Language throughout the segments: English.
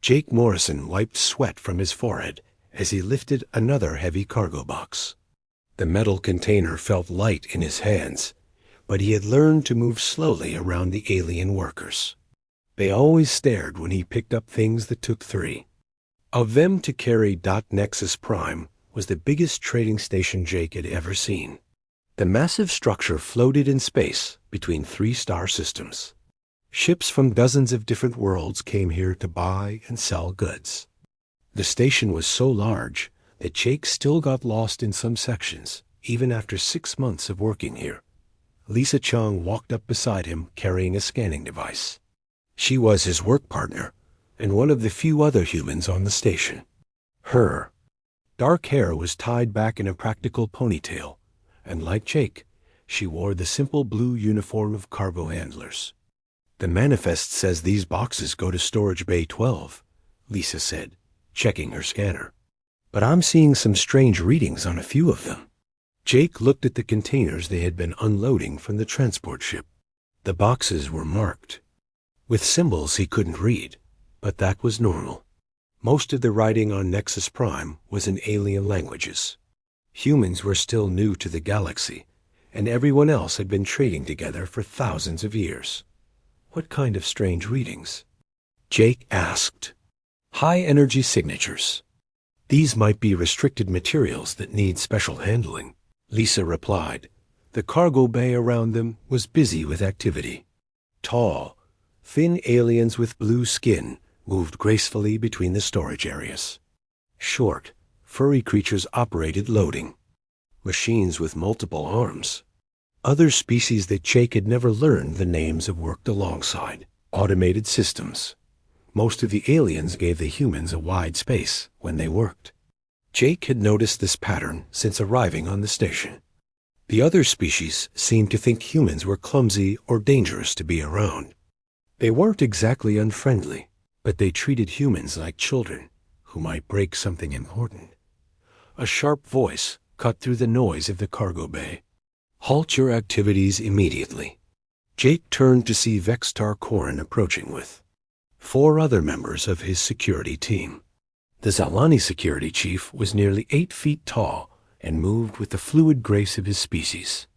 Jake Morrison wiped sweat from his forehead as he lifted another heavy cargo box. The metal container felt light in his hands, but he had learned to move slowly around the alien workers. They always stared when he picked up things that took 3 of them to carry. Nexus Prime was the biggest trading station Jake had ever seen. The massive structure floated in space between 3 star systems. Ships from dozens of different worlds came here to buy and sell goods. The station was so large that Jake still got lost in some sections, even after 6 months of working here. Lisa Chung walked up beside him carrying a scanning device. She was his work partner and one of the few other humans on the station. Her dark hair was tied back in a practical ponytail, and like Jake, she wore the simple blue uniform of cargo handlers. "The manifest says these boxes go to Storage Bay 12, Lisa said, checking her scanner. "But I'm seeing some strange readings on a few of them." Jake looked at the containers they had been unloading from the transport ship. The boxes were marked with symbols he couldn't read, but that was normal. Most of the writing on Nexus Prime was in alien languages. Humans were still new to the galaxy, and everyone else had been trading together for thousands of years. What kind of strange readings? Jake asked. "High-energy signatures. These might be restricted materials that need special handling," Lisa replied. The cargo bay around them was busy with activity. Tall, thin aliens with blue skin moved gracefully between the storage areas. Short, furry creatures operated loading. Machines with multiple arms. Other species that Jake had never learned the names of worked alongside. Automated systems. Most of the aliens gave the humans a wide space when they worked. Jake had noticed this pattern since arriving on the station. The other species seemed to think humans were clumsy or dangerous to be around. They weren't exactly unfriendly, but they treated humans like children who might break something important. A sharp voice cut through the noise of the cargo bay. "Halt your activities immediately." Jake turned to see Vextar Korin approaching with 4 other members of his security team. The Zalani security chief was nearly 8 feet tall and moved with the fluid grace of his species.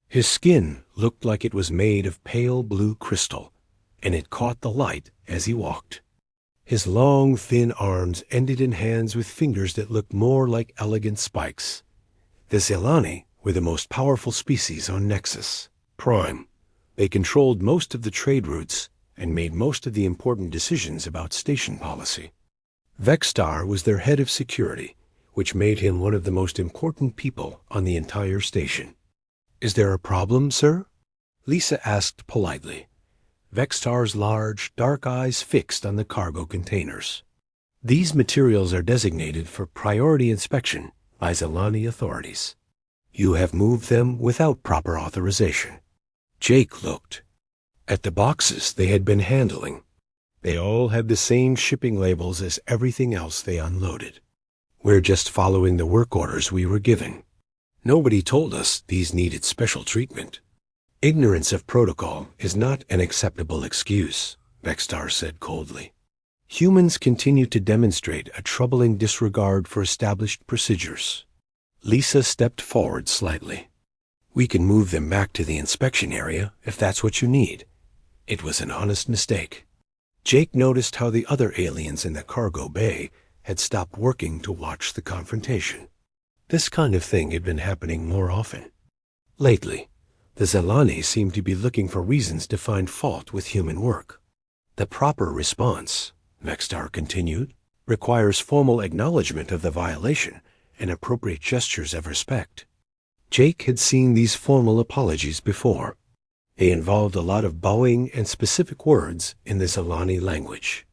His skin looked like it was made of pale blue crystal, and it caught the light as he walked. His long, thin arms ended in hands with fingers that looked more like elegant spikes. The Zalani were the most powerful species on Nexus Prime. They controlled most of the trade routes and made most of the important decisions about station policy. Vextar was their head of security, which made him one of the most important people on the entire station. "Is there a problem, sir?" Lisa asked politely. Vextar's large, dark eyes fixed on the cargo containers. "These materials are designated for priority inspection by Zalani authorities. You have moved them without proper authorization." Jake looked at the boxes they had been handling. They all had the same shipping labels as everything else they unloaded. "We're just following the work orders we were given. Nobody told us these needed special treatment." "Ignorance of protocol is not an acceptable excuse," Vextar said coldly. "Humans continue to demonstrate a troubling disregard for established procedures." Lisa stepped forward slightly. "We can move them back to the inspection area if that's what you need. It was an honest mistake." Jake noticed how the other aliens in the cargo bay had stopped working to watch the confrontation. This kind of thing had been happening more often. Lately, the Zalani seemed to be looking for reasons to find fault with human work. "The proper response," Vextar continued, "requires formal acknowledgement of the violation and appropriate gestures of respect." Jake had seen these formal apologies before. They involved a lot of bowing and specific words in the Zalani language.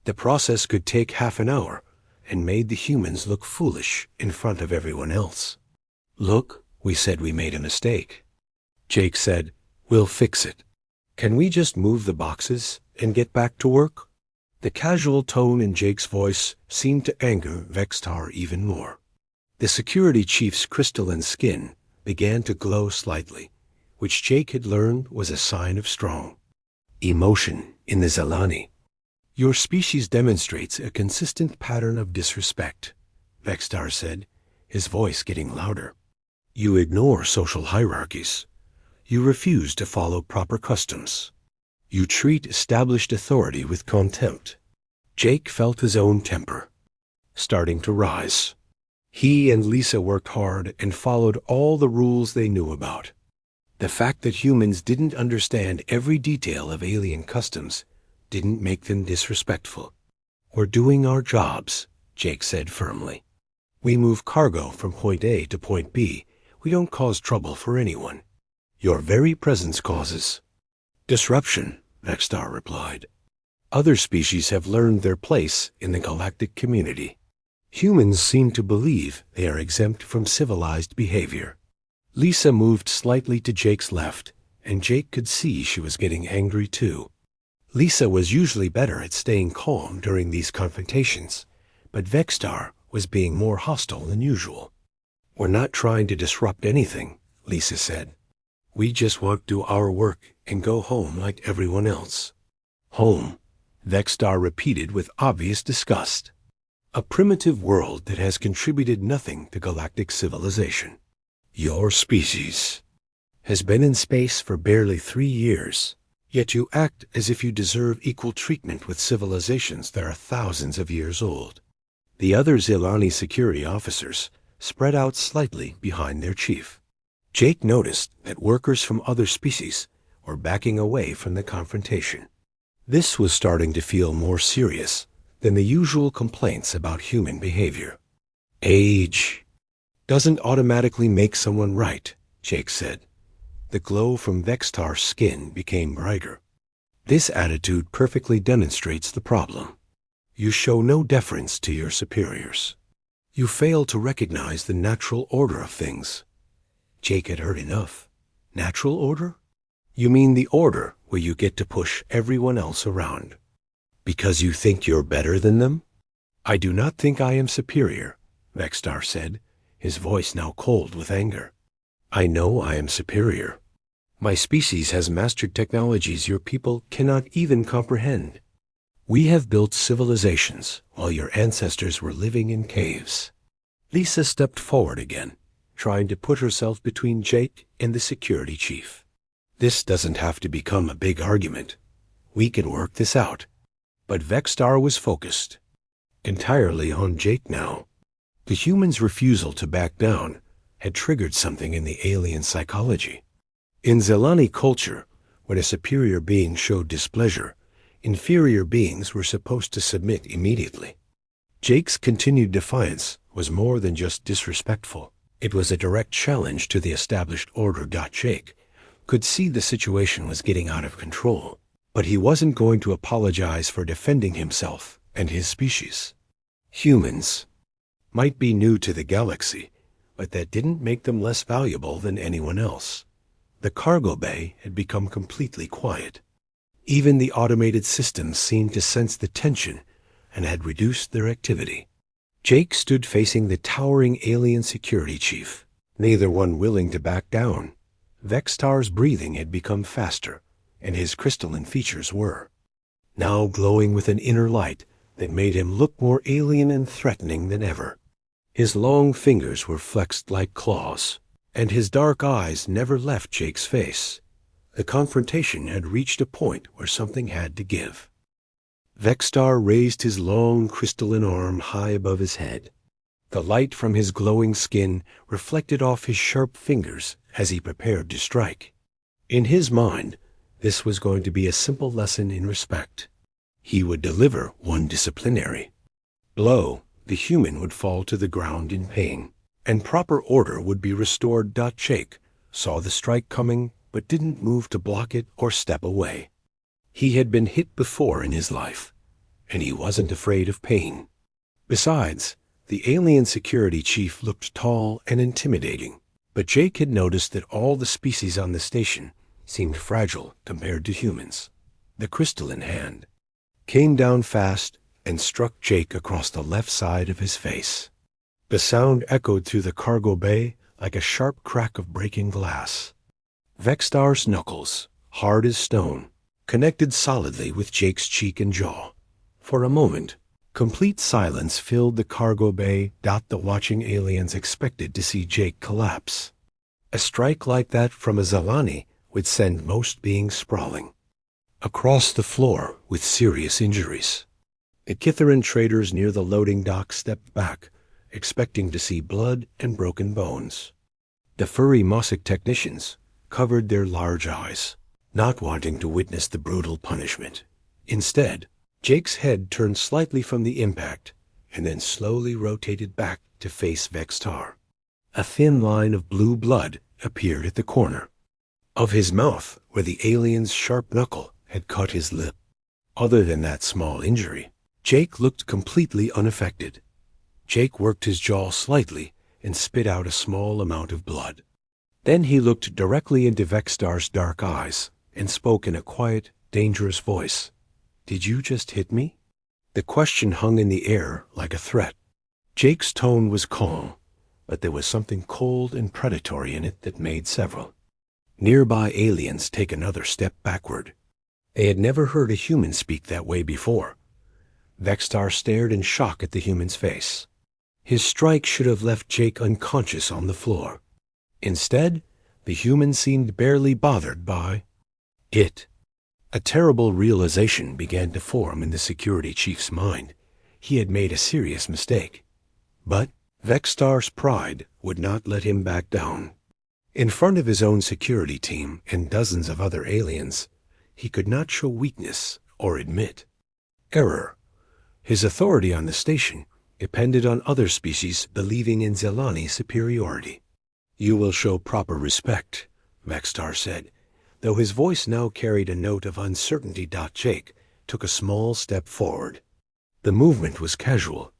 The process could take half an hour and made the humans look foolish in front of everyone else. "Look, we said we made a mistake." Jake said, "We'll fix it. Can we just move the boxes and get back to work?" The casual tone in Jake's voice seemed to anger Vextar even more. The security chief's crystalline skin began to glow slightly, which Jake had learned was a sign of strong emotion in the Zalani. Your species demonstrates a consistent pattern of disrespect, Vextar said, his voice getting louder. You ignore social hierarchies. You refuse to follow proper customs. You treat established authority with contempt. Jake felt his own temper starting to rise. He and Lisa worked hard and followed all the rules they knew about. The fact that humans didn't understand every detail of alien customs didn't make them disrespectful. We're doing our jobs, Jake said firmly. We move cargo from point A to point B. We don't cause trouble for anyone. Your very presence causes disruption, Vextar replied. Other species have learned their place in the galactic community. Humans seem to believe they are exempt from civilized behavior. Lisa moved slightly to Jake's left, and Jake could see she was getting angry too. Lisa was usually better at staying calm during these confrontations, but Vextar was being more hostile than usual. We're not trying to disrupt anything, Lisa said. We just want to do our work and go home like everyone else. Home, Vextar repeated with obvious disgust. A primitive world that has contributed nothing to galactic civilization. Your species has been in space for barely 3 years, yet you act as if you deserve equal treatment with civilizations that are thousands of years old. The other Zilani security officers spread out slightly behind their chief. Jake noticed that workers from other species were backing away from the confrontation. This was starting to feel more serious than the usual complaints about human behavior. Age doesn't automatically make someone right, Jake said. The glow from Vextar's skin became brighter. This attitude perfectly demonstrates the problem. You show no deference to your superiors. You fail to recognize the natural order of things. Jake had heard enough. Natural order? You mean the order where you get to push everyone else around? Because you think you're better than them? I do not think I am superior, Vextar said, his voice now cold with anger. I know I am superior. My species has mastered technologies your people cannot even comprehend. We have built civilizations while your ancestors were living in caves. Lisa stepped forward again, trying to put herself between Jake and the security chief. This doesn't have to become a big argument. We can work this out. But Vextar was focused entirely on Jake now. The human's refusal to back down had triggered something in the alien psychology. In Zilani culture, when a superior being showed displeasure, inferior beings were supposed to submit immediately. Jake's continued defiance was more than just disrespectful. It was a direct challenge to the established order. Jake could see the situation was getting out of control, but he wasn't going to apologize for defending himself and his species. Humans might be new to the galaxy, but that didn't make them less valuable than anyone else. The cargo bay had become completely quiet. Even the automated systems seemed to sense the tension and had reduced their activity. Jake stood facing the towering alien security chief, neither one willing to back down. Vextar's breathing had become faster, and his crystalline features were now glowing with an inner light that made him look more alien and threatening than ever. His long fingers were flexed like claws, and his dark eyes never left Jake's face. The confrontation had reached a point where something had to give. Vextar raised his long crystalline arm high above his head. The light from his glowing skin reflected off his sharp fingers as he prepared to strike. In his mind, this was going to be a simple lesson in respect. He would deliver one disciplinary blow. The human would fall to the ground in pain, and proper order would be restored. Jake saw the strike coming, but didn't move to block it or step away. He had been hit before in his life, and he wasn't afraid of pain. Besides, the alien security chief looked tall and intimidating, but Jake had noticed that all the species on the station seemed fragile compared to humans. The crystalline hand came down fast and struck Jake across the left side of his face. The sound echoed through the cargo bay like a sharp crack of breaking glass. Vextar's knuckles, hard as stone, connected solidly with Jake's cheek and jaw. For a moment, complete silence filled the cargo bay. The watching aliens expected to see Jake collapse. A strike like that from a Zalani would send most beings sprawling across the floor with serious injuries. The Kitharan traders near the loading dock stepped back, expecting to see blood and broken bones. The furry Mossic technicians covered their large eyes, not wanting to witness the brutal punishment. Instead, Jake's head turned slightly from the impact and then slowly rotated back to face Vextar. A thin line of blue blood appeared at the corner of his mouth where the alien's sharp knuckle had cut his lip. Other than that small injury, Jake looked completely unaffected. Jake worked his jaw slightly and spit out a small amount of blood. Then he looked directly into Vextar's dark eyes and spoke in a quiet, dangerous voice. "Did you just hit me?" The question hung in the air like a threat. Jake's tone was calm, but there was something cold and predatory in it that made several nearby aliens take another step backward. They had never heard a human speak that way before. Vextar stared in shock at the human's face. His strike should have left Jake unconscious on the floor. Instead, the human seemed barely bothered by it. A terrible realization began to form in the security chief's mind. He had made a serious mistake. But Vextar's pride would not let him back down. In front of his own security team and dozens of other aliens, he could not show weakness or admit error. His authority on the station depended on other species believing in Zalani superiority. "You will show proper respect," Vextar said, though his voice now carried a note of uncertainty. Jake took a small step forward. The movement was casual,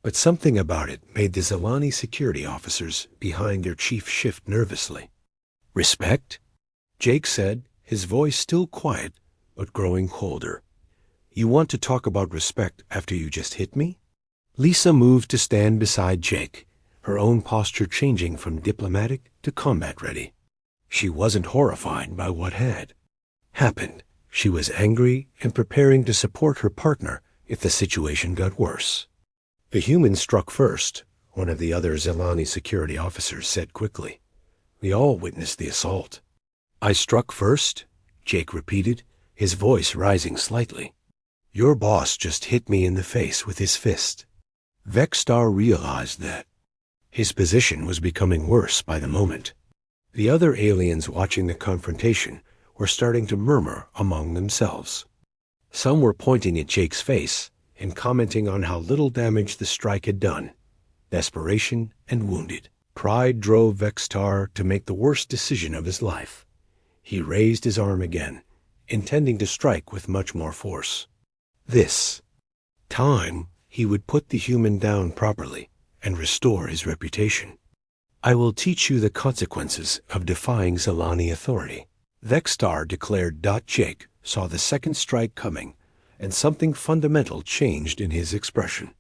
but something about it made the Zalani security officers behind their chief shift nervously. "Respect?" Jake said, his voice still quiet but growing colder. "You want to talk about respect after you just hit me?" Lisa moved to stand beside Jake, her own posture changing from diplomatic to combat-ready. She wasn't horrified by what had happened. She was angry and preparing to support her partner if the situation got worse. "The human struck first," one of the other Zalani security officers said quickly. "We all witnessed the assault." "I struck first?" Jake repeated, his voice rising slightly. "Your boss just hit me in the face with his fist." Vextar realized that his position was becoming worse by the moment. The other aliens watching the confrontation were starting to murmur among themselves. Some were pointing at Jake's face and commenting on how little damage the strike had done. Desperation and wounded pride drove Vextar to make the worst decision of his life. He raised his arm again, intending to strike with much more force. This time, he would put the human down properly and restore his reputation. "I will teach you the consequences of defying Zalani authority," Vextar declared. Jake saw the second strike coming, and something fundamental changed in his expression.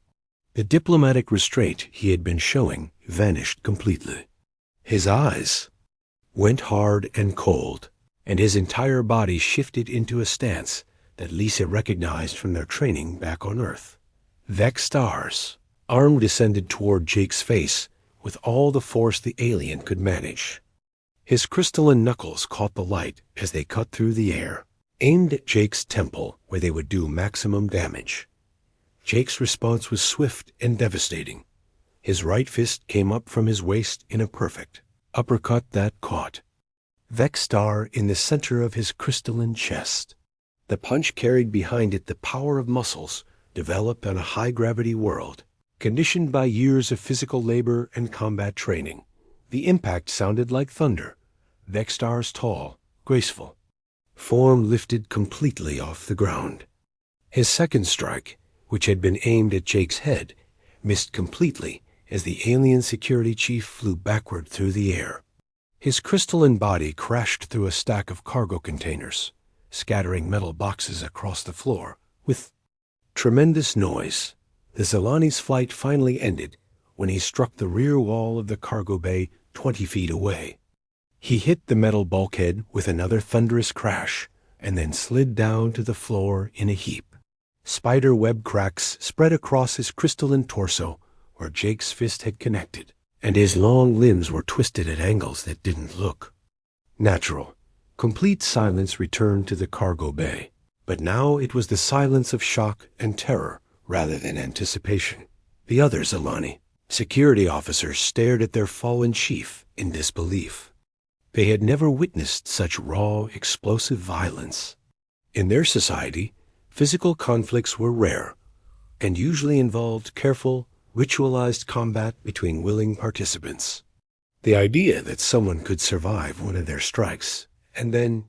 The diplomatic restraint he had been showing vanished completely. His eyes went hard and cold, and his entire body shifted into a stance that Lisa recognized from their training back on Earth. Vextar's arm descended toward Jake's face with all the force the alien could manage. His crystalline knuckles caught the light as they cut through the air, aimed at Jake's temple where they would do maximum damage. Jake's response was swift and devastating. His right fist came up from his waist in a perfect uppercut that caught Vextar in the center of his crystalline chest. The punch carried behind it the power of muscles developed on a high-gravity world, conditioned by years of physical labor and combat training. The impact sounded like thunder. Vextar's tall, graceful form lifted completely off the ground. His second strike, which had been aimed at Jake's head, missed completely as the alien security chief flew backward through the air. His crystalline body crashed through a stack of cargo containers, scattering metal boxes across the floor with tremendous noise. The Zalani's flight finally ended when he struck the rear wall of the cargo bay 20 feet away. He hit the metal bulkhead with another thunderous crash and then slid down to the floor in a heap. Spider web cracks spread across his crystalline torso where Jake's fist had connected, and his long limbs were twisted at angles that didn't look natural. Complete silence returned to the cargo bay, but now it was the silence of shock and terror rather than anticipation. The others, Alani, security officers, stared at their fallen chief in disbelief. They had never witnessed such raw, explosive violence. In their society, physical conflicts were rare and usually involved careful, ritualized combat between willing participants. The idea that someone could survive one of their strikes and then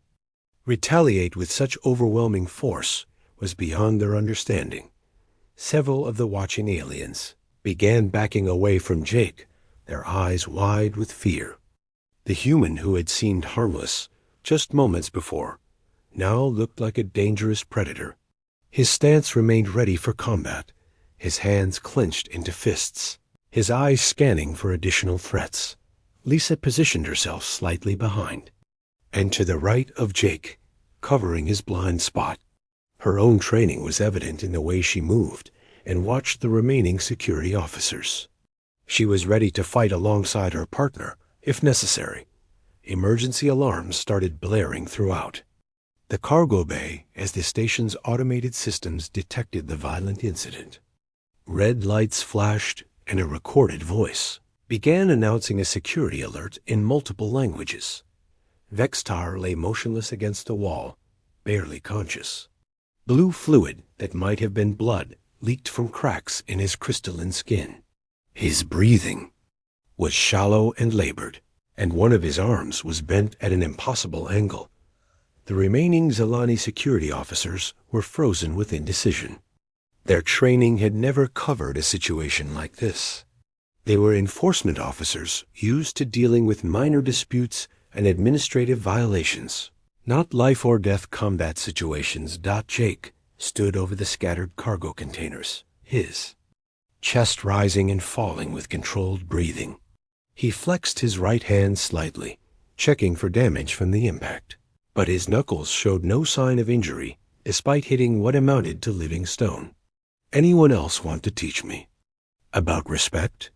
retaliate with such overwhelming force was beyond their understanding. Several of the watching aliens began backing away from Jake, their eyes wide with fear. The human who had seemed harmless just moments before now looked like a dangerous predator. His stance remained ready for combat, his hands clenched into fists, his eyes scanning for additional threats. Lisa positioned herself slightly behind, and to the right of Jake, covering his blind spot. Her own training was evident in the way she moved and watched the remaining security officers. She was ready to fight alongside her partner, if necessary. Emergency alarms started blaring throughout the cargo bay as the station's automated systems detected the violent incident. Red lights flashed, and a recorded voice began announcing a security alert in multiple languages. Vextar lay motionless against the wall, barely conscious. Blue fluid that might have been blood leaked from cracks in his crystalline skin. His breathing was shallow and labored, and one of his arms was bent at an impossible angle. The remaining Zalani security officers were frozen with indecision. Their training had never covered a situation like this. They were enforcement officers used to dealing with minor disputes and administrative violations, not life-or-death combat situations. Jake stood over the scattered cargo containers, his chest rising and falling with controlled breathing. He flexed his right hand slightly, checking for damage from the impact, but his knuckles showed no sign of injury, despite hitting what amounted to living stone. "Anyone else want to teach me about respect?"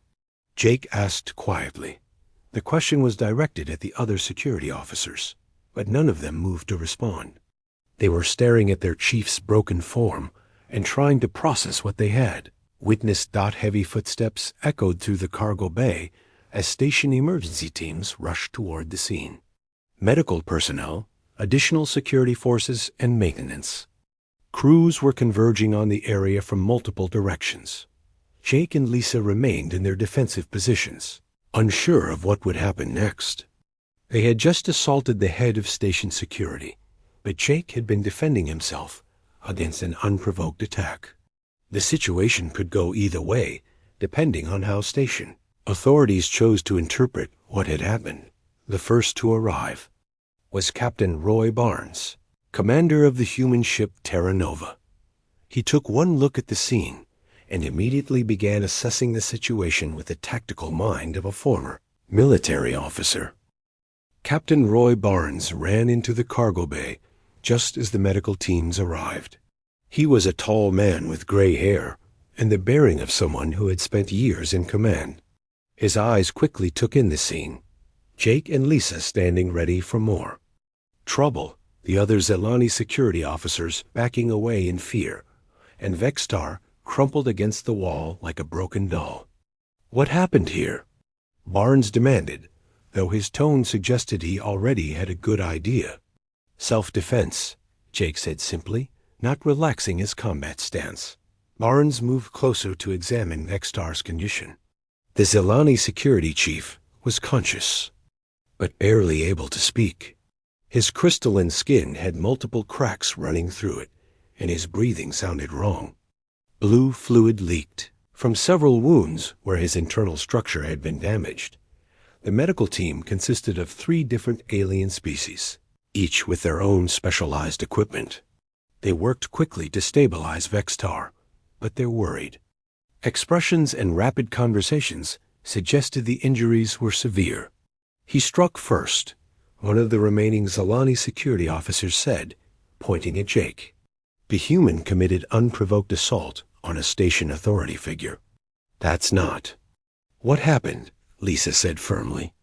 Jake asked quietly. The question was directed at the other security officers, but none of them moved to respond. They were staring at their chief's broken form and trying to process what they had. Witnessed. Heavy footsteps echoed through the cargo bay as station emergency teams rushed toward the scene. Medical personnel, additional security forces, and maintenance. Crews were converging on the area from multiple directions. Jake and Lisa remained in their defensive positions, unsure of what would happen next. They had just assaulted the head of station security, but Jake had been defending himself against an unprovoked attack. The situation could go either way, depending on how station authorities chose to interpret what had happened. The first to arrive was Captain Roy Barnes, commander of the human ship Terra Nova. He took one look at the scene and immediately began assessing the situation with the tactical mind of a former military officer. Captain Roy Barnes ran into the cargo bay just as the medical teams arrived. He was a tall man with gray hair and the bearing of someone who had spent years in command. His eyes quickly took in the scene, Jake and Lisa standing ready for more trouble, the other Zelani security officers backing away in fear, and Vextar crumpled against the wall like a broken doll. "What happened here?" Barnes demanded, though his tone suggested he already had a good idea. "Self-defense," Jake said simply, not relaxing his combat stance. Barnes moved closer to examine Vextar's condition. The Zelani security chief was conscious, but barely able to speak. His crystalline skin had multiple cracks running through it, and his breathing sounded wrong. Blue fluid leaked from several wounds where his internal structure had been damaged. The medical team consisted of 3 different alien species, each with their own specialized equipment. They worked quickly to stabilize Vextar, but they're worried. Expressions and rapid conversations suggested the injuries were severe. "He struck first," one of the remaining Zalani security officers said, pointing at Jake. The human committed unprovoked assault on a station authority figure. That's not. What happened? Lisa said firmly.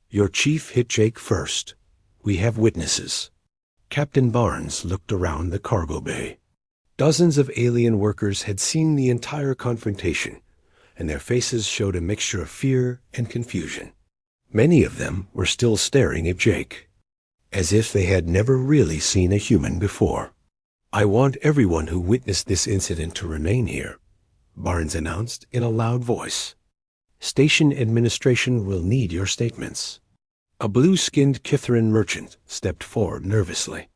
Your chief hit Jake first. We have witnesses. Captain Barnes looked around the cargo bay. Dozens of alien workers had seen the entire confrontation, and their faces showed a mixture of fear and confusion. Many of them were still staring at Jake, as if they had never really seen a human before. I want everyone who witnessed this incident to remain here, Barnes announced in a loud voice. Station administration will need your statements. A blue-skinned Kithrin merchant stepped forward nervously.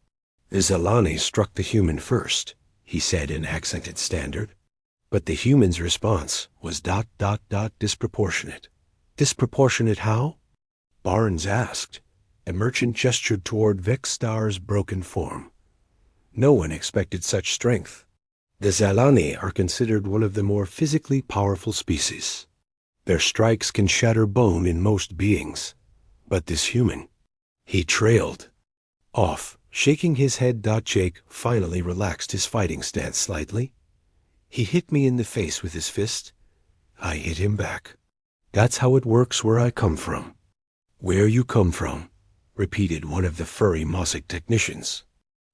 The Zelani struck the human first, he said in accented standard. But the human's response was ... disproportionate. Disproportionate how? Barnes asked. A merchant gestured toward Vexstar's broken form. No one expected such strength. The Zelani are considered one of the more physically powerful species. Their strikes can shatter bone in most beings. But this human, he trailed off, shaking his head. Jake finally relaxed his fighting stance slightly. He hit me in the face with his fist. I hit him back. That's how it works where I come from. Where you come from, repeated one of the furry Mossic technicians.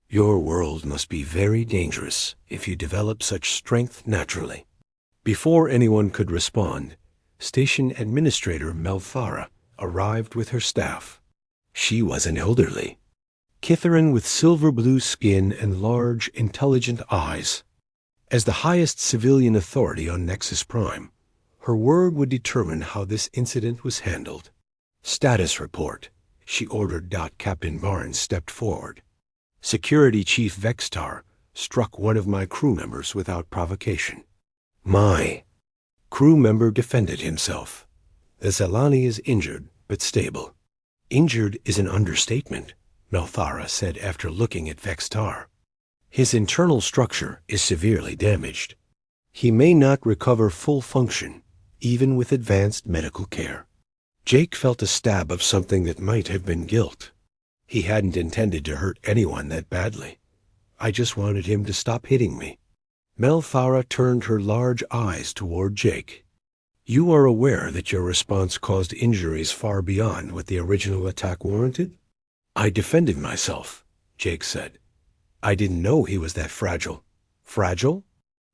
Your world must be very dangerous if you develop such strength naturally. Before anyone could respond, Station Administrator Melthara arrived with her staff. She was an elderly Kithrin with silver-blue skin and large, intelligent eyes. As the highest civilian authority on Nexus Prime, her word would determine how this incident was handled. Status report, she ordered. Captain Barnes stepped forward. Security Chief Vexstar struck one of my crew members without provocation. My crew member defended himself. The Zelani is injured, but stable. Injured is an understatement, Melthara said after looking at Vexstar. His internal structure is severely damaged. He may not recover full function, even with advanced medical care. Jake felt a stab of something that might have been guilt. He hadn't intended to hurt anyone that badly. I just wanted him to stop hitting me. Melthara turned her large eyes toward Jake. You are aware that your response caused injuries far beyond what the original attack warranted? I defended myself, Jake said. I didn't know he was that fragile. Fragile?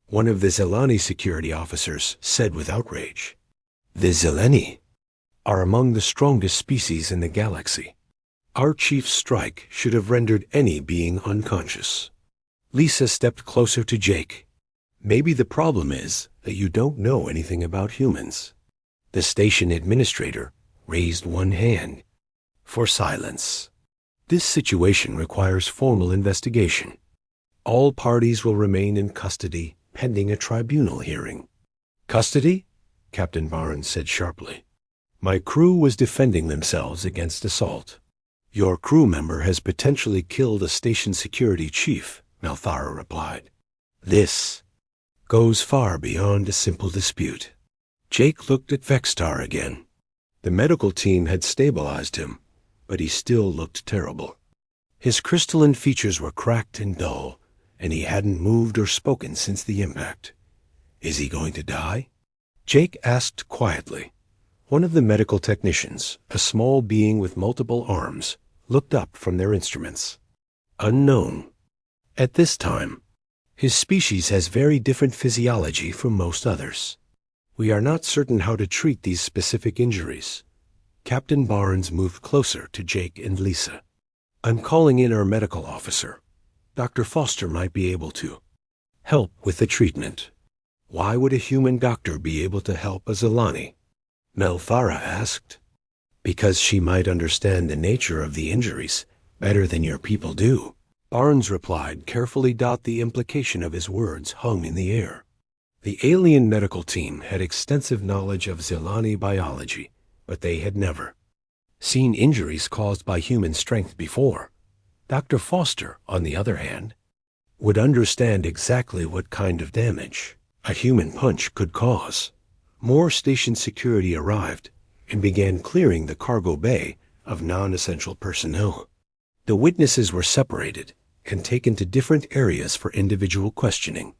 One of the Zelani security officers said with outrage. The Zelani are among the strongest species in the galaxy. Our chief's strike should have rendered any being unconscious. Lisa stepped closer to Jake. Maybe the problem is that you don't know anything about humans. The station administrator raised one hand for silence. This situation requires formal investigation. All parties will remain in custody pending a tribunal hearing. Custody? Captain Barnes said sharply. My crew was defending themselves against assault. Your crew member has potentially killed a station security chief, Melthara replied. This goes far beyond a simple dispute. Jake looked at Vexstar again. The medical team had stabilized him, but he still looked terrible. His crystalline features were cracked and dull, and he hadn't moved or spoken since the impact. Is he going to die? Jake asked quietly. One of the medical technicians, a small being with multiple arms, looked up from their instruments. Unknown. At this time, his species has very different physiology from most others. We are not certain how to treat these specific injuries. Captain Barnes moved closer to Jake and Lisa. I'm calling in our medical officer. Dr. Foster might be able to help with the treatment. Why would a human doctor be able to help a Zelani? Melthara asked. Because she might understand the nature of the injuries better than your people do. Barnes replied, carefully. The implication of his words hung in the air. The alien medical team had extensive knowledge of Zelani biology, but they had never seen injuries caused by human strength before. Dr. Foster, on the other hand, would understand exactly what kind of damage a human punch could cause. More station security arrived and began clearing the cargo bay of non-essential personnel. The witnesses were separated, and taken to different areas for individual questioning.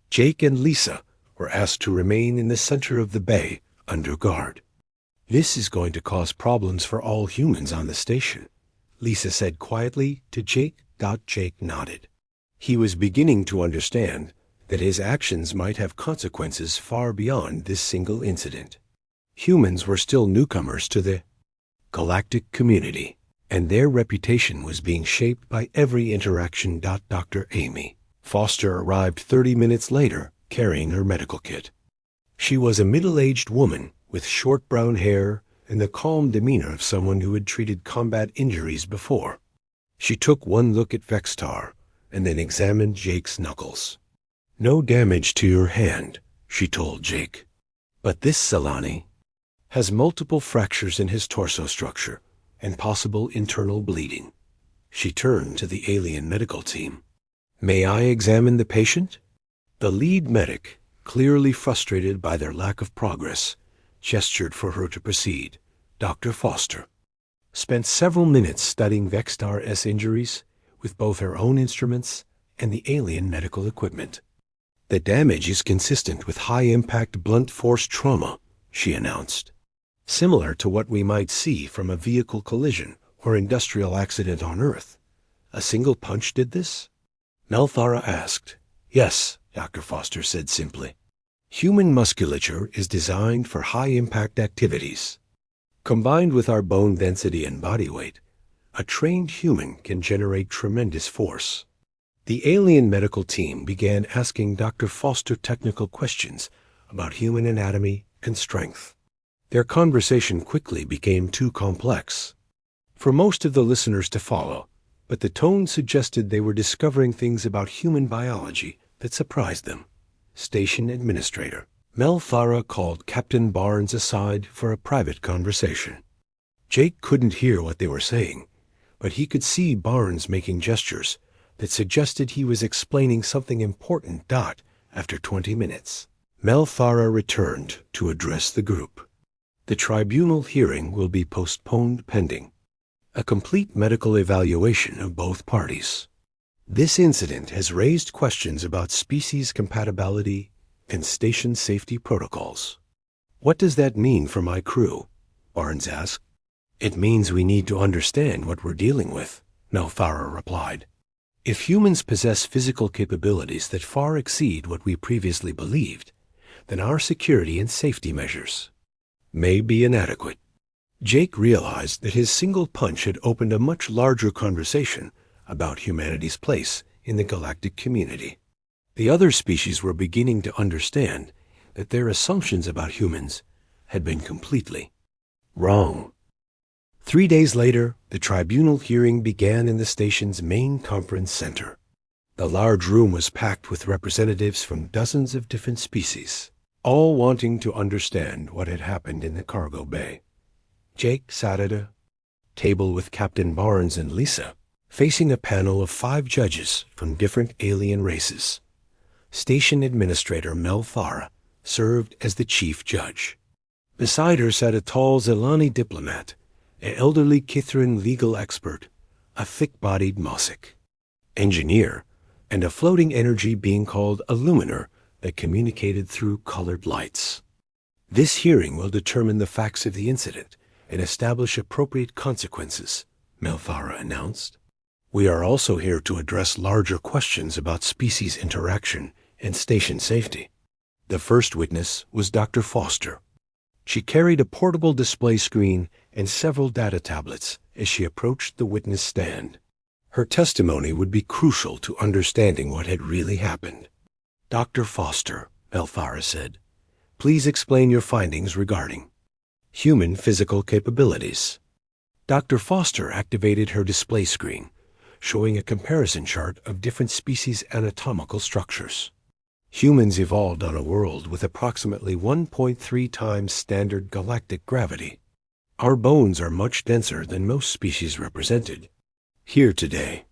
Jake and Lisa were asked to remain in the center of the bay under guard. "This is going to cause problems for all humans on the station," Lisa said quietly to Jake. Jake nodded. He was beginning to understand that his actions might have consequences far beyond this single incident. Humans were still newcomers to the galactic community, and their reputation was being shaped by every interaction. Dr. Amy Foster arrived 30 minutes later, carrying her medical kit. She was a middle-aged woman with short brown hair and the calm demeanor of someone who had treated combat injuries before. She took one look at Vextar and then examined Jake's knuckles. "No damage to your hand," she told Jake. "But this Selani has multiple fractures in his torso structure and possible internal bleeding." She turned to the alien medical team. "May I examine the patient?" The lead medic, clearly frustrated by their lack of progress, gestured for her to proceed. Dr. Foster spent several minutes studying Vextar's injuries with both her own instruments and the alien medical equipment. "The damage is consistent with high-impact blunt force trauma," she announced. "Similar to what we might see from a vehicle collision or industrial accident on Earth. A single punch did this?" Melthara asked. "Yes," Dr. Foster said simply. "Human musculature is designed for high-impact activities. Combined with our bone density and body weight, a trained human can generate tremendous force." The alien medical team began asking Dr. Foster technical questions about human anatomy and strength. Their conversation quickly became too complex for most of the listeners to follow, but the tone suggested they were discovering things about human biology that surprised them. Station Administrator Melthara called Captain Barnes aside for a private conversation. Jake couldn't hear what they were saying, but he could see Barnes making gestures that suggested he was explaining something important. After 20 minutes, Melthara returned to address the group. "The tribunal hearing will be postponed pending a complete medical evaluation of both parties. This incident has raised questions about species compatibility and station safety protocols." "What does that mean for my crew?" Barnes asked. "It means we need to understand what we're dealing with," Melthara replied. "If humans possess physical capabilities that far exceed what we previously believed, then our security and safety measures may be inadequate." Jake realized that his single punch had opened a much larger conversation about humanity's place in the galactic community. The other species were beginning to understand that their assumptions about humans had been completely wrong. 3 days later, the tribunal hearing began in the station's main conference center. The large room was packed with representatives from dozens of different species, all wanting to understand what had happened in the cargo bay. Jake sat at a table with Captain Barnes and Lisa, facing a panel of 5 judges from different alien races. Station Administrator Melthara served as the chief judge. Beside her sat a tall Zelani diplomat, an elderly Kithran legal expert, a thick-bodied Mosik engineer, and a floating energy being called a luminar that communicated through colored lights. "This hearing will determine the facts of the incident and establish appropriate consequences," Melthara announced. "We are also here to address larger questions about species interaction and station safety." The first witness was Dr. Foster. She carried a portable display screen and several data tablets as she approached the witness stand. Her testimony would be crucial to understanding what had really happened. "Dr. Foster," Melthara said, "please explain your findings regarding human physical capabilities." Dr. Foster activated her display screen, showing a comparison chart of different species' anatomical structures. Humans evolved on a world with approximately 1.3 times standard galactic gravity. Our bones are much denser than most species represented here today.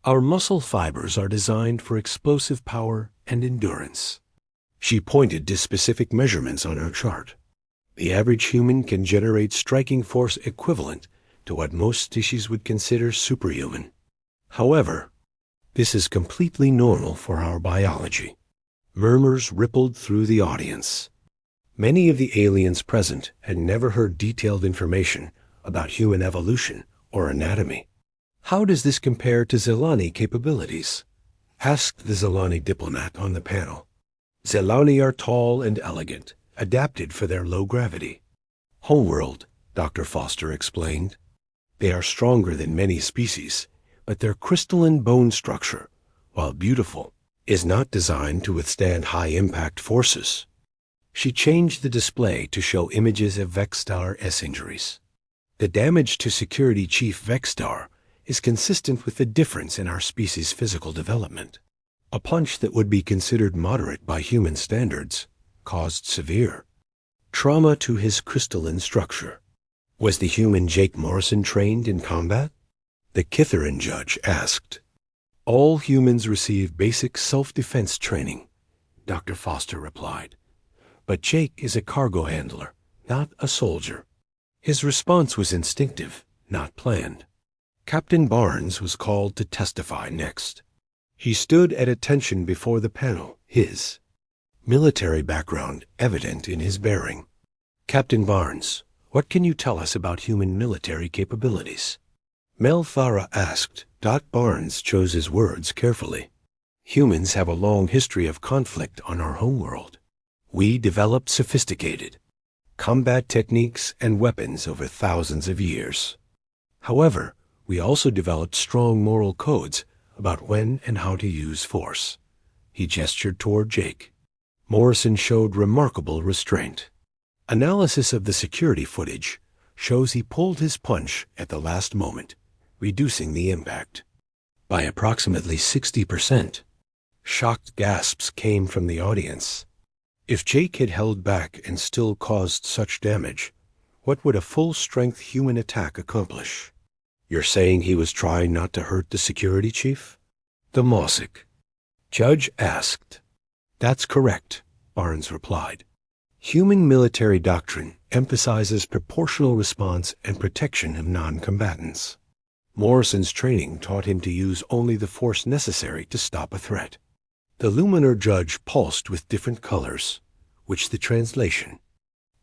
Our muscle fibers are designed for explosive power and endurance. She pointed to specific measurements on her chart. The average human can generate striking force equivalent to what most species would consider superhuman. However, This is completely normal for our biology. Murmurs rippled through the audience. Many of the aliens present had never heard detailed information about human evolution or anatomy. How does this compare to Zelani capabilities? Asked the Zelani diplomat on the panel. Zelani are tall and elegant, adapted for their low gravity. Homeworld, Dr. Foster explained. They are stronger than many species, but their crystalline bone structure, while beautiful, is not designed to withstand high-impact forces. She changed the display to show images of Vexstar S injuries. The damage to Security Chief Vexstar is consistent with the difference in our species' physical development. A punch that would be considered moderate by human standards caused severe trauma to his crystalline structure. Was the human Jake Morrison trained in combat? The Kitharin judge asked. All humans receive basic self-defense training, Dr. Foster replied. But Jake is a cargo handler, not a soldier. His response was instinctive, not planned. Captain Barnes was called to testify next. He stood at attention before the panel, his military background evident in his bearing. Captain Barnes, what can you tell us about human military capabilities? Mel Thara asked. Barnes chose his words carefully. Humans have a long history of conflict on our homeworld. We developed sophisticated combat techniques and weapons over thousands of years. However, we also developed strong moral codes about when and how to use force. He gestured toward Jake. Morrison showed remarkable restraint. Analysis of the security footage shows he pulled his punch at the last moment, reducing the impact by approximately 60%. Shocked gasps came from the audience. If Jake had held back and still caused such damage, what would a full-strength human attack accomplish? You're saying he was trying not to hurt the security chief? The Mossic judge asked. That's correct, Barnes replied. Human military doctrine emphasizes proportional response and protection of non-combatants. Morrison's training taught him to use only the force necessary to stop a threat. The Luminar judge pulsed with different colors, which the translation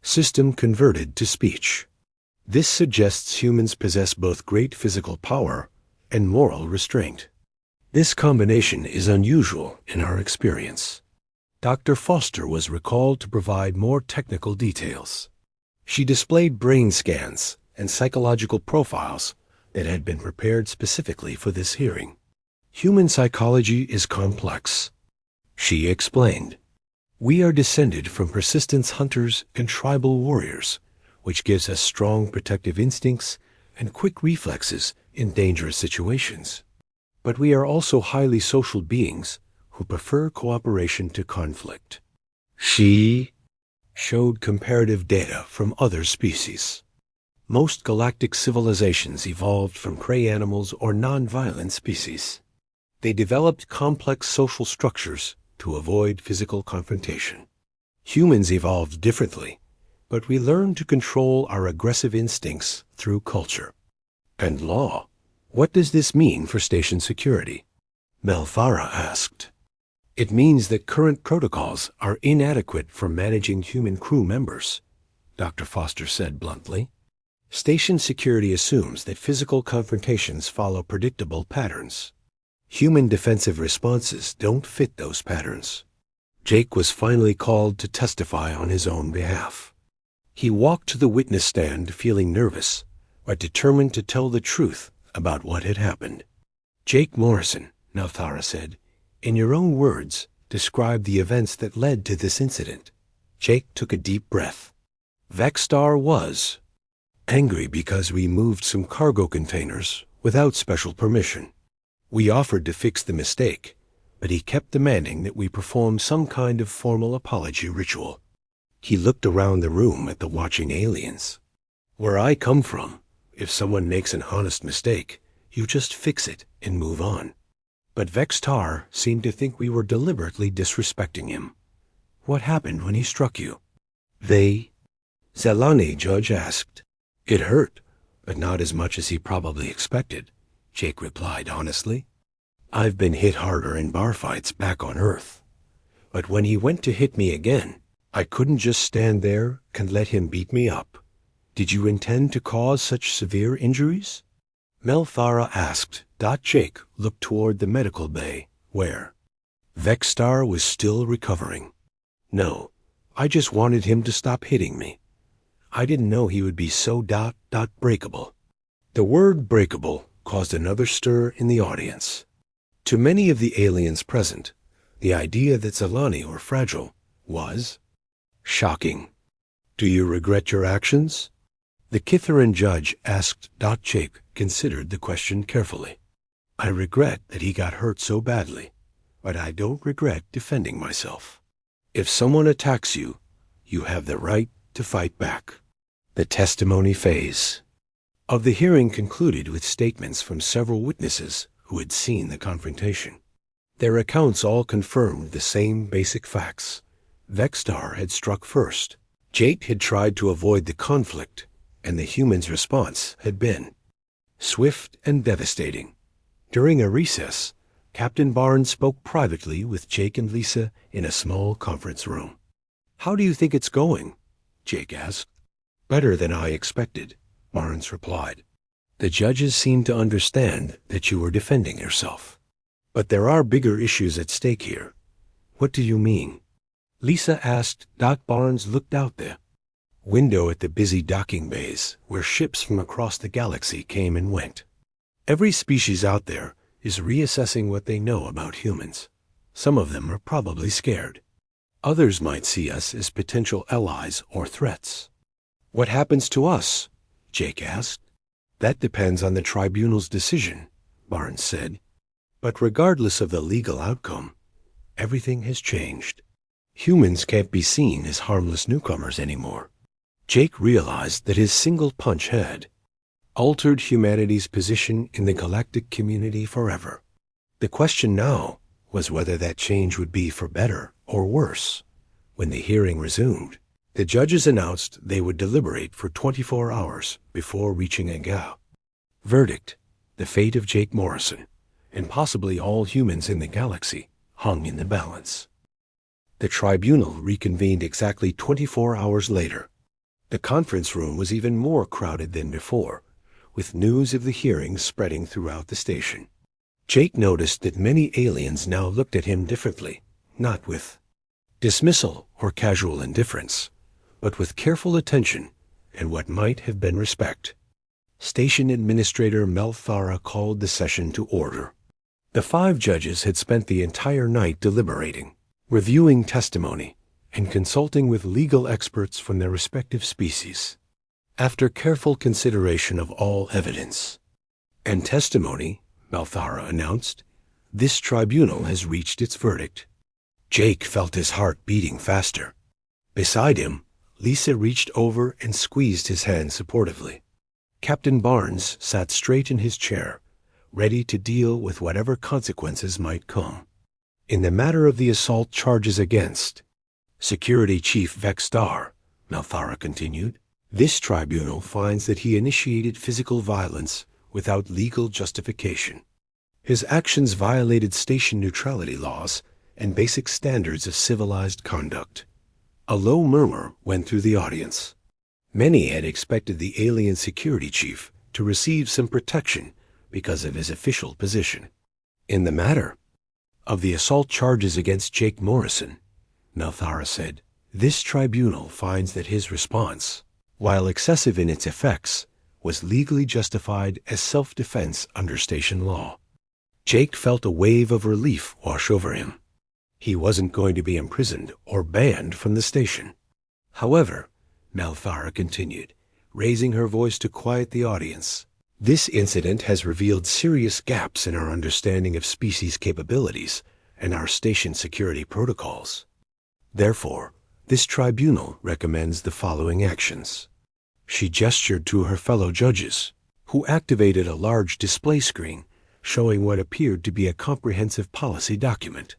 system converted to speech. This suggests humans possess both great physical power and moral restraint. This combination is unusual in our experience. Dr. Foster was recalled to provide more technical details. She displayed brain scans and psychological profiles that had been prepared specifically for this hearing. Human psychology is complex. She explained. We are descended from persistence hunters and tribal warriors, which gives us strong protective instincts and quick reflexes in dangerous situations. But we are also highly social beings who prefer cooperation to conflict. She showed comparative data from other species. Most galactic civilizations evolved from prey animals or non-violent species. They developed complex social structures to avoid physical confrontation. Humans evolved differently, but we learned to control our aggressive instincts through culture and law. What does this mean for station security? Melthara asked. It means that current protocols are inadequate for managing human crew members, Dr. Foster said bluntly. Station security assumes that physical confrontations follow predictable patterns. Human defensive responses don't fit those patterns. Jake was finally called to testify on his own behalf. He walked to the witness stand feeling nervous, but determined to tell the truth about what had happened. Jake Morrison, Nelthara said, in your own words, describe the events that led to this incident. Jake took a deep breath. Vexstar was angry because we moved some cargo containers without special permission. We offered to fix the mistake, but he kept demanding that we perform some kind of formal apology ritual. He looked around the room at the watching aliens. Where I come from, if someone makes an honest mistake, you just fix it and move on. But Vexstar seemed to think we were deliberately disrespecting him. What happened when he struck you? Zelani, Judge asked. It hurt, but not as much as he probably expected, Jake replied honestly. I've been hit harder in bar fights back on Earth. But when he went to hit me again, I couldn't just stand there and let him beat me up. Did you intend to cause such severe injuries? Melthara asked. Jake looked toward the medical bay, where Vexstar was still recovering. No, I just wanted him to stop hitting me. I didn't know he would be so breakable. The word breakable caused another stir in the audience. To many of the aliens present, the idea that Zelani were fragile was shocking. Do you regret your actions? The Kitharan judge asked. Jake considered the question carefully. I regret that he got hurt so badly, but I don't regret defending myself. If someone attacks you, you have the right to fight back. The testimony phase of the hearing concluded with statements from several witnesses who had seen the confrontation. Their accounts all confirmed the same basic facts. Vexstar had struck first. Jake had tried to avoid the conflict, and the humans' response had been swift and devastating. During a recess, Captain Barnes spoke privately with Jake and Lisa in a small conference room. How do you think it's going? Jake asked. Better than I expected, Barnes replied. The judges seemed to understand that you were defending yourself. But there are bigger issues at stake here. What do you mean? Lisa asked. Barnes looked out the window at the busy docking bays where ships from across the galaxy came and went. Every species out there is reassessing what they know about humans. Some of them are probably scared. Others might see us as potential allies or threats. What happens to us? Jake asked. That depends on the tribunal's decision, Barnes said. But regardless of the legal outcome, everything has changed. Humans can't be seen as harmless newcomers anymore. Jake realized that his single punch had altered humanity's position in the galactic community forever. The question now was whether that change would be for better or worse. When the hearing resumed, the judges announced they would deliberate for 24 hours before reaching a verdict. The fate of Jake Morrison, and possibly all humans in the galaxy, hung in the balance. The tribunal reconvened exactly 24 hours later. The conference room was even more crowded than before, with news of the hearing spreading throughout the station. Jake noticed that many aliens now looked at him differently, not with dismissal or casual indifference, but with careful attention and what might have been respect. Station Administrator Melthara called the session to order. The 5 judges had spent the entire night deliberating, reviewing testimony, and consulting with legal experts from their respective species. After careful consideration of all evidence and testimony, Melthara announced, this tribunal has reached its verdict. Jake felt his heart beating faster. Beside him, Lisa reached over and squeezed his hand supportively. Captain Barnes sat straight in his chair, ready to deal with whatever consequences might come. In the matter of the assault charges against Security Chief Vexstar, Melthara continued, this tribunal finds that he initiated physical violence without legal justification. His actions violated station neutrality laws and basic standards of civilized conduct. A low murmur went through the audience. Many had expected the alien security chief to receive some protection because of his official position. In the matter of the assault charges against Jake Morrison, Melthara said, this tribunal finds that his response, while excessive in its effects, was legally justified as self-defense under station law. Jake felt a wave of relief wash over him. He wasn't going to be imprisoned or banned from the station. However, Melthara continued, raising her voice to quiet the audience, this incident has revealed serious gaps in our understanding of species capabilities and our station security protocols. Therefore, this tribunal recommends the following actions. She gestured to her fellow judges, who activated a large display screen showing what appeared to be a comprehensive policy document.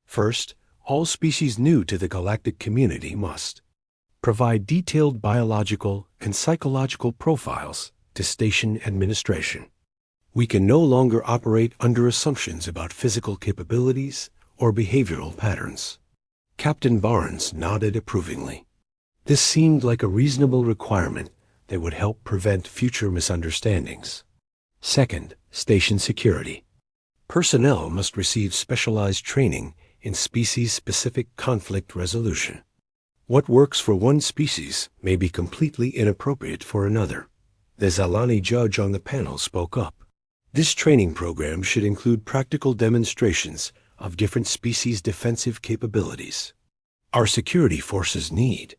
First, all species new to the galactic community must provide detailed biological and psychological profiles to station administration. We can no longer operate under assumptions about physical capabilities or behavioral patterns. Captain Barnes nodded approvingly. This seemed like a reasonable requirement that would help prevent future misunderstandings. Second, station security. Personnel must receive specialized training in species-specific conflict resolution. What works for one species may be completely inappropriate for another. The Zalani judge on the panel spoke up. This training program should include practical demonstrations of different species' defensive capabilities. Our security forces need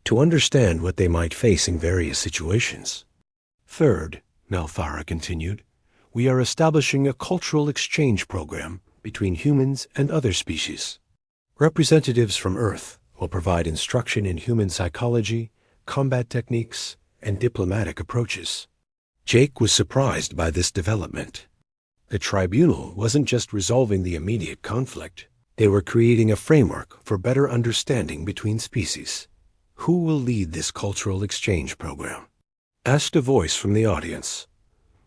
to understand what they might face in various situations. Third, Malthara continued, we are establishing a cultural exchange program between humans and other species. Representatives from Earth will provide instruction in human psychology, combat techniques, and diplomatic approaches. Jake was surprised by this development. The tribunal wasn't just resolving the immediate conflict. They were creating a framework for better understanding between species. Who will lead this cultural exchange program? Asked a voice from the audience.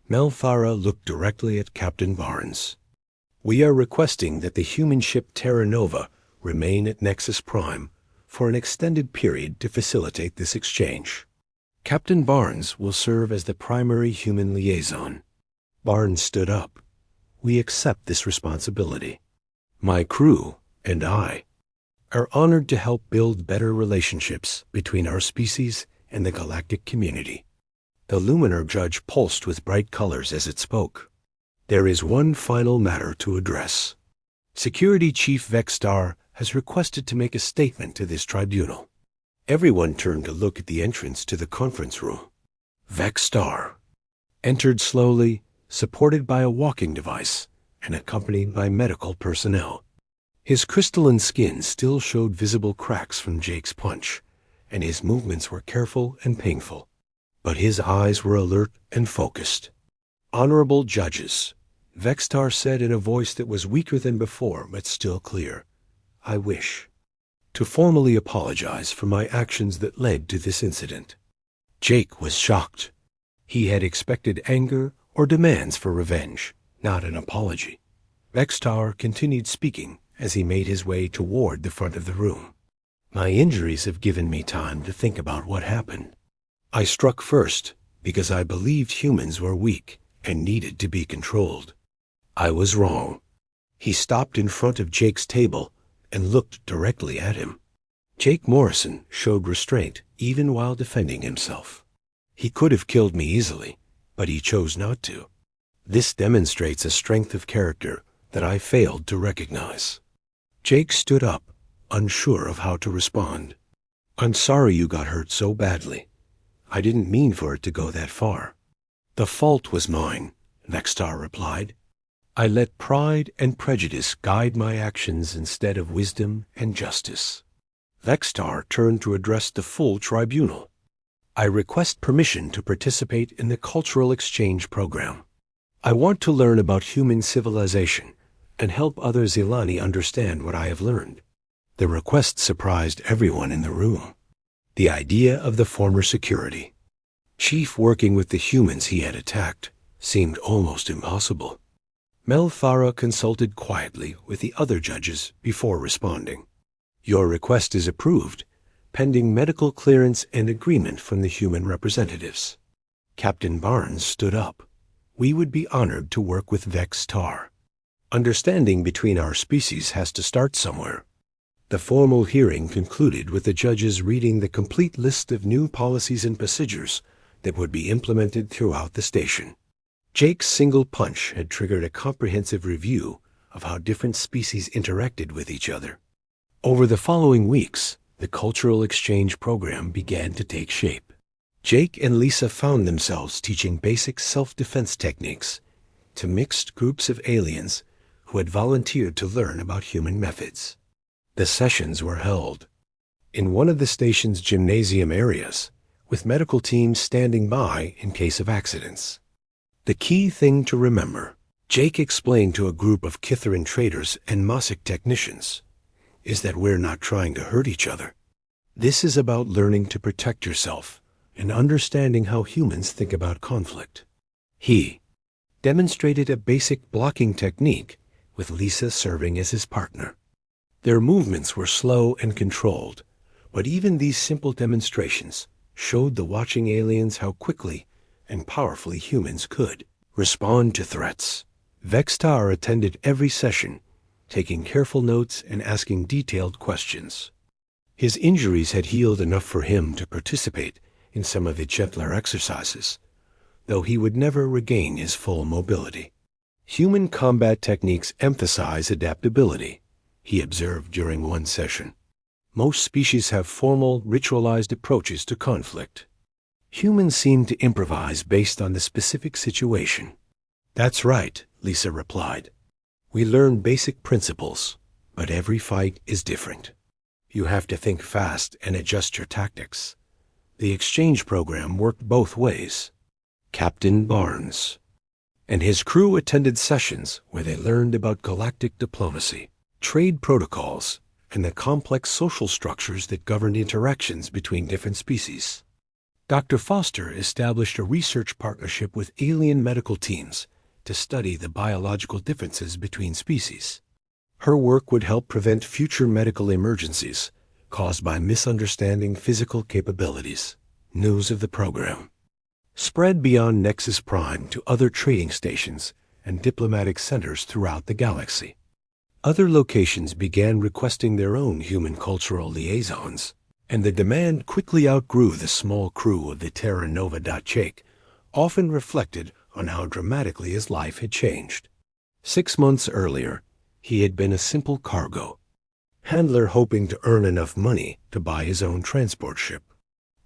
Malthara looked directly at Captain Barnes. We are requesting that the human ship Terra Nova remain at Nexus Prime for an extended period to facilitate this exchange. Captain Barnes will serve as the primary human liaison. Barnes stood up. We accept this responsibility. My crew and I are honored to help build better relationships between our species and the galactic community. The Luminar judge pulsed with bright colors as it spoke. There is one final matter to address. Security Chief Vexstar has requested to make a statement to this tribunal. Everyone turned to look at the entrance to the conference room. Vexstar entered slowly, supported by a walking device and accompanied by medical personnel. His crystalline skin still showed visible cracks from Jake's punch, and his movements were careful and painful. But his eyes were alert and focused. Honorable judges, Vexstar said in a voice that was weaker than before but still clear, I wish to formally apologize for my actions that led to this incident. Jake was shocked. He had expected anger or demands for revenge, not an apology. Vexstar continued speaking as he made his way toward the front of the room. My injuries have given me time to think about what happened. I struck first because I believed humans were weak and needed to be controlled. I was wrong. He stopped in front of Jake's table and looked directly at him. Jake Morrison showed restraint even while defending himself. He could have killed me easily, but he chose not to. This demonstrates a strength of character that I failed to recognize. Jake stood up, unsure of how to respond. I'm sorry you got hurt so badly. I didn't mean for it to go that far. The fault was mine, Vexstar replied. I let pride and prejudice guide my actions instead of wisdom and justice. Vexstar turned to address the full tribunal. I request permission to participate in the cultural exchange program. I want to learn about human civilization and help other Zilani understand what I have learned. The request surprised everyone in the room. The idea of the former security chief working with the humans he had attacked seemed almost impossible. Malthara consulted quietly with the other judges before responding. Your request is approved, pending medical clearance and agreement from the human representatives. Captain Barnes stood up. We would be honored to work with Vexstar. Understanding between our species has to start somewhere. The formal hearing concluded with the judges reading the complete list of new policies and procedures that would be implemented throughout the station. Jake's single punch had triggered a comprehensive review of how different species interacted with each other. Over the following weeks, the cultural exchange program began to take shape. Jake and Lisa found themselves teaching basic self-defense techniques to mixed groups of aliens who had volunteered to learn about human methods. The sessions were held in one of the station's gymnasium areas, with medical teams standing by in case of accidents. The key thing to remember, Jake explained to a group of Kitharan traders and Mosaic technicians, is that we're not trying to hurt each other. This is about learning to protect yourself and understanding how humans think about conflict. He demonstrated a basic blocking technique, with Lisa serving as his partner. Their movements were slow and controlled, but even these simple demonstrations showed the watching aliens how quickly and powerfully humans could respond to threats. Vextar attended every session, taking careful notes and asking detailed questions. His injuries had healed enough for him to participate in some of the gentler exercises, though he would never regain his full mobility. Human combat techniques emphasize adaptability, he observed during one session. Most species have formal, ritualized approaches to conflict. Humans seem to improvise based on the specific situation. That's right, Lisa replied. We learn basic principles, but every fight is different. You have to think fast and adjust your tactics. The exchange program worked both ways. Captain Barnes and his crew attended sessions where they learned about galactic diplomacy, trade protocols, and the complex social structures that governed interactions between different species. Dr. Foster established a research partnership with alien medical teams to study the biological differences between species. Her work would help prevent future medical emergencies caused by misunderstanding physical capabilities. News of the program spread beyond Nexus Prime to other trading stations and diplomatic centers throughout the galaxy. Other locations began requesting their own human cultural liaisons, and the demand quickly outgrew the small crew of the Terra Nova. Jake often reflected on how dramatically his life had changed. 6 months earlier, he had been a simple cargo handler hoping to earn enough money to buy his own transport ship.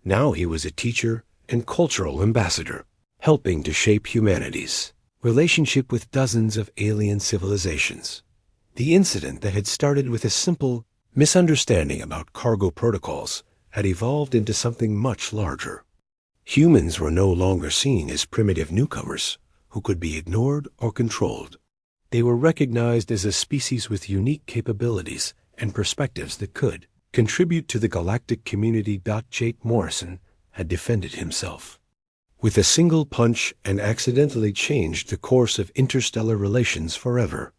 Now he was a teacher and cultural ambassador, helping to shape humanity's relationship with dozens of alien civilizations. The incident that had started with a simple misunderstanding about cargo protocols had evolved into something much larger. Humans were no longer seen as primitive newcomers who could be ignored or controlled. They were recognized as a species with unique capabilities and perspectives that could contribute to the galactic community. Jake Morrison had defended himself with a single punch and accidentally changed the course of interstellar relations forever.